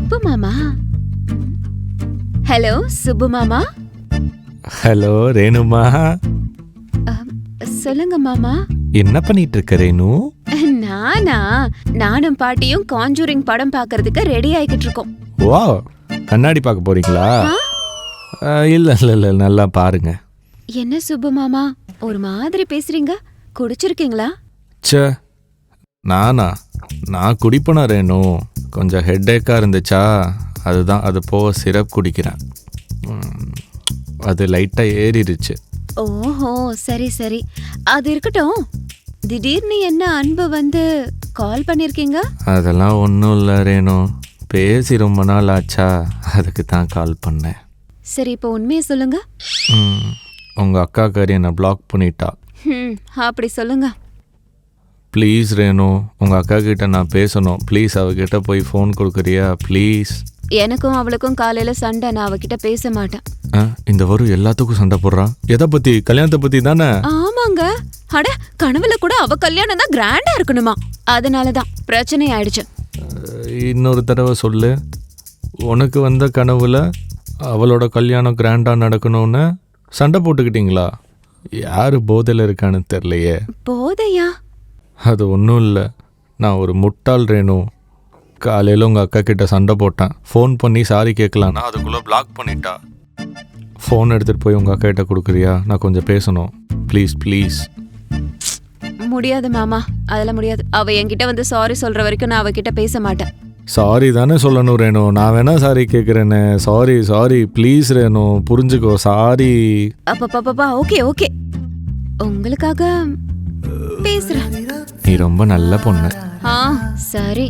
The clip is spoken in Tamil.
சுப்பு மாமா. ஹலோ சுப்பு மாமா. ஹலோ ரேணுமா. சொல்லுங்க மாமா. என்ன பண்ணிட்டு இருக்க ரேணு? நானும் பாட்டியும் காஞ்சூரிங் படம் பாக்குறதுக்கு ரெடி ஆயிக்கிட்டு இருக்கோம். வா, கண்ணாடி பார்க்க போறீங்களா? இல்ல இல்ல இல்ல, நல்லா பாருங்க. என்ன சுப்பு மாமா ஒரு மாதிரி பேசுறீங்க? குடிச்சிருக்கீங்களா? ச்சே, நான் குடிப்பேனா ரேணு? கொஞ்சம் ஹெட்டேக்காக இருந்துச்சா, அதுதான். அது போக சிரப் குடிக்கிறேன். அது லைட்டாக ஏறிடுச்சு. ஓஹோ, சரி சரி, அது இருக்கட்டும். திடீர்னு என்ன அன்பு வந்து கால் பண்ணிருக்கீங்க? அதெல்லாம் ஒன்றும் இல்லை ரேணு, பேசி ரொம்ப நாள் ஆச்சா, அதுக்கு தான் கால் பண்ணேன். சரி, இப்போ உண்மையை சொல்லுங்க. உங்கள் அக்கா காரி என்னை பிளாக் பண்ணிட்டா. அப்படி சொல்லுங்க. ப்ளீஸ் ரேணு, உங்கள் அக்கா கிட்ட நான் பேசணும். ப்ளீஸ் அவகிட்ட போய் ஃபோன் கொடுக்குறியா ப்ளீஸ்? எனக்கும் அவளுக்கும் காலையில சண்டை. நான் அவகிட்ட பேச மாட்டேன். இந்த வரும் எல்லாத்துக்கும் சண்டை போடுறான். எதை பற்றி? கல்யாணத்தை பற்றி தானே? ஆமாங்க. அட, கனவுல கூட அவ கல்யாணம் தான் கிராண்டா இருக்கணுமா, அதனாலதான் பிரச்சனை ஆயிடுச்சு. இன்னொரு தடவை சொல்லு. உனக்கு வந்த கனவுல அவளோட கல்யாணம் கிராண்டா நடக்கணும்னு சண்டை போட்டுக்கிட்டீங்களா? யாரு போதையில் இருக்கான்னு தெரியலையே. போதையா? அது ஒன்றும் இல்லை, நான் ஒரு முட்டாள் ரேணு. காலையில் உங்கள் அக்கா கிட்ட சண்டை போட்டேன். ஃபோன் பண்ணி சாரி கேட்கலான்னா அதுக்குள்ளே பிளாக் பண்ணிட்டா. ஃபோன் எடுத்துகிட்டு போய் உங்கள் அக்கா கிட்ட கொடுக்குறியா? நான் கொஞ்சம் பேசணும் ப்ளீஸ் ப்ளீஸ். முடியாது மாமா, அதெல்லாம் முடியாது. அவ என்கிட்ட வந்து சாரி சொல்ற வரைக்கும் நான் அவகிட்ட பேச மாட்டேன். சாரி தானே சொல்லணும் ரேணு, நான் வேணா சாரி கேட்குறேன்னு. சாரி சாரி ப்ளீஸ் ரேணு, புரிஞ்சுக்கோ. சாரி. அப்பப்பா, ஓகே ஓகே, உங்களுக்காக பேசுறேன். நீ ரொம்ப நல்ல பொண்ணு. சரி.